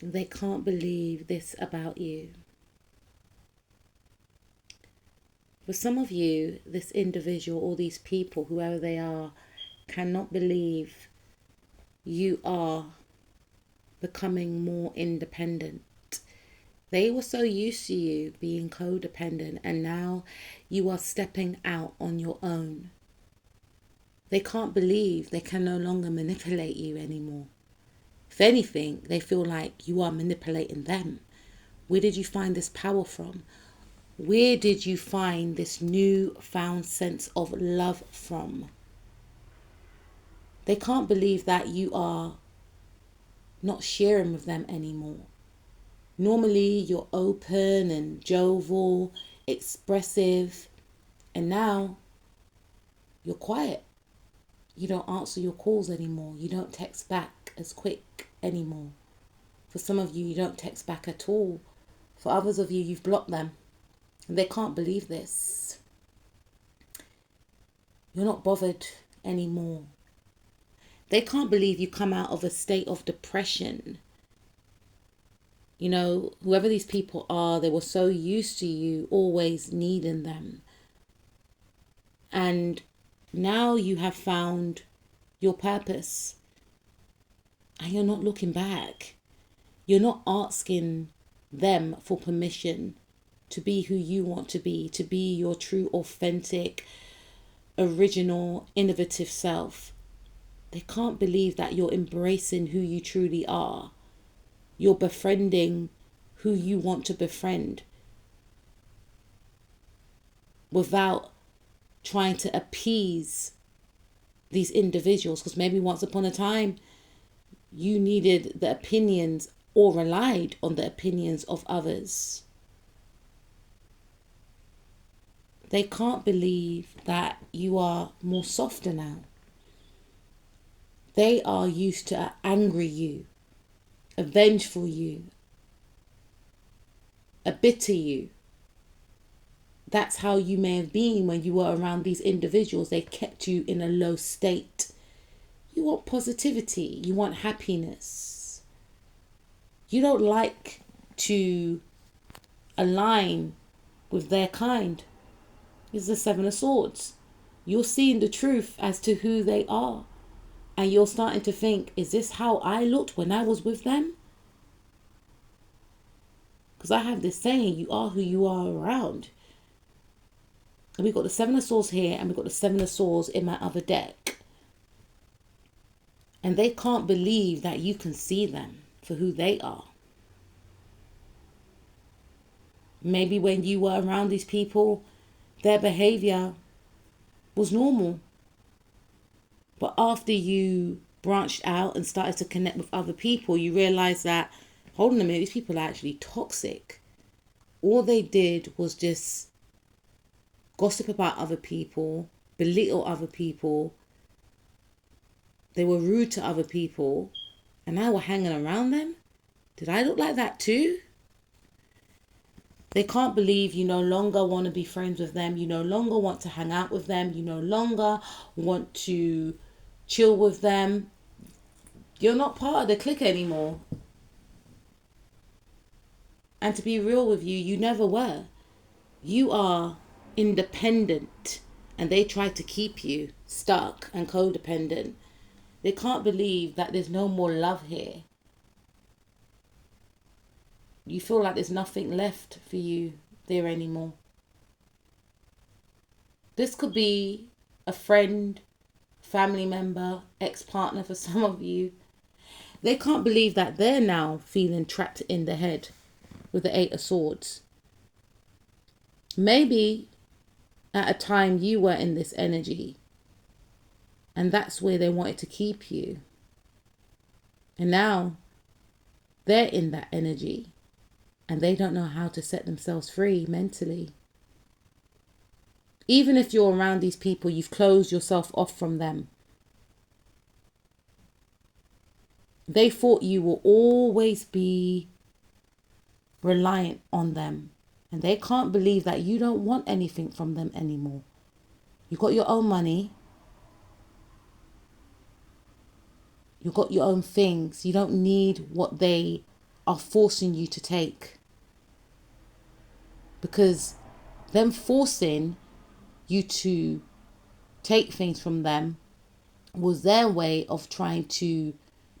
They can't believe this about you. For some of you, this individual or these people, whoever they are, cannot believe you are becoming more independent. They were so used to you being codependent, and now you are stepping out on your own. They can't believe they can no longer manipulate you anymore. If anything, they feel like you are manipulating them. Where did you find this power from? Where did you find this newfound sense of love from? They can't believe that you are not sharing with them anymore. Normally, you're open and jovial, expressive, and now you're quiet. You don't answer your calls anymore. You don't text back as quick anymore. For some of you, you don't text back at all. For others of you, you've blocked them. And they can't believe this. You're not bothered anymore. They can't believe you come out of a state of depression. You know, whoever these people are, they were so used to you always needing them. And now you have found your purpose. And you're not looking back. You're not asking them for permission to be who you want to be your true, authentic, original, innovative self. They can't believe that you're embracing who you truly are. You're befriending who you want to befriend without trying to appease these individuals, because maybe once upon a time you needed the opinions or relied on the opinions of others. They can't believe that you are more softer now. They are used to angry you, a vengeful you, a bitter you. That's how you may have been when you were around these individuals. They kept you in a low state. You want positivity. You want happiness. You don't like to align with their kind. It's the Seven of Swords. You're seeing the truth as to who they are. And you're starting to think, is this how I looked when I was with them? Because I have this saying, you are who you are around. And we've got the Seven of Swords here, and we've got the Seven of Swords in my other deck. And they can't believe that you can see them for who they are. Maybe when you were around these people, their behavior was normal. But after you branched out and started to connect with other people, you realize that, hold on a minute, these people are actually toxic. All they did was just gossip about other people, belittle other people. They were rude to other people, and I were hanging around them. Did I look like that too? They can't believe you no longer want to be friends with them. You no longer want to hang out with them. You no longer want to chill with them. You're not part of the clique anymore. And to be real with you, you never were. You are independent, and they try to keep you stuck and codependent. They can't believe that there's no more love here. You feel like there's nothing left for you there anymore. This could be a friend, family member, ex-partner for some of you. They can't believe that they're now feeling trapped in the head with the Eight of Swords. Maybe at a time you were in this energy, and that's where they wanted to keep you. And now they're in that energy, and they don't know how to set themselves free mentally. Even if you're around these people, you've closed yourself off from them. They thought you will always be reliant on them. And they can't believe that you don't want anything from them anymore. You got your own money. You got your own things. You don't need what they are forcing you to take. Because them forcing you to take things from them was their way of trying to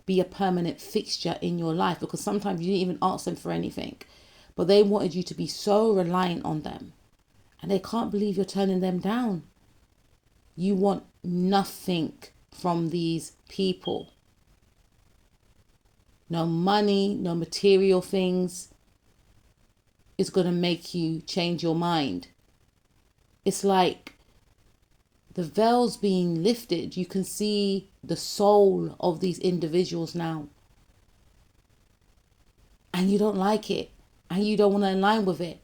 be a permanent fixture in your life, because sometimes you didn't even ask them for anything, but they wanted you to be so reliant on them, and they can't believe you're turning them down. You want nothing from these people. No money, no material things is going to make you change your mind. It's like the veil's being lifted. You can see the soul of these individuals now. And you don't like it. And you don't want to align with it.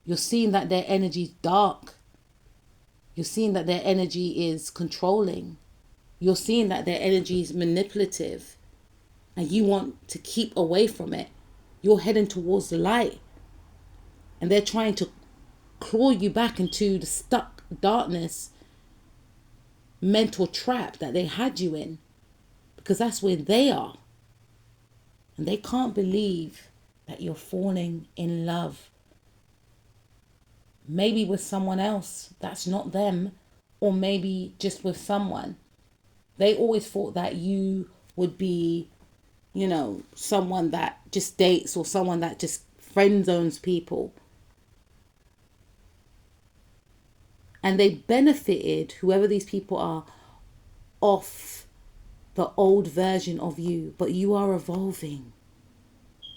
You're seeing that their energy is dark. You're seeing that their energy is controlling. You're seeing that their energy is manipulative. And you want to keep away from it. You're heading towards the light. And they're trying to claw you back into the stuck darkness mental trap that they had you in, because that's where they are, and they can't believe that you're falling in love, maybe with someone else that's not them, or maybe just with someone. They always thought that you would be, someone that just dates, or someone that just friend zones people. And they benefited, whoever these people are, off the old version of you. But you are evolving.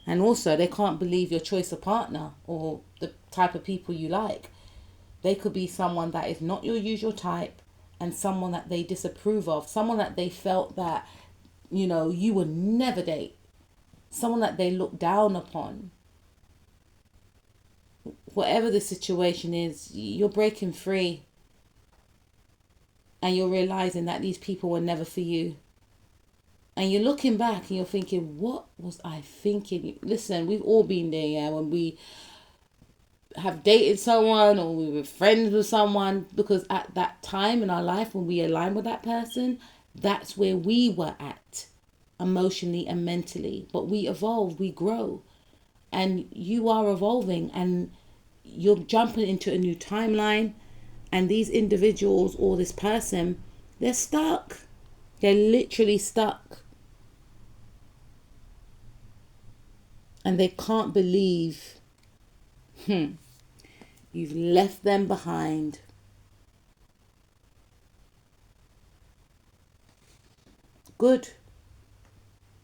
And also, they can't believe your choice of partner or the type of people you like. They could be someone that is not your usual type, and someone that they disapprove of. Someone that they felt that, you would never date. Someone that they look down upon. Whatever the situation is, you're breaking free. And you're realizing that these people were never for you. And you're looking back and you're thinking, what was I thinking? Listen, we've all been there, yeah, when we have dated someone or we were friends with someone, because at that time in our life when we align with that person, that's where we were at emotionally and mentally. But we evolve, we grow, and you are evolving, and you're jumping into a new timeline. And these individuals or this person, they're stuck. They're literally stuck. And they can't believe you've left them behind. Good.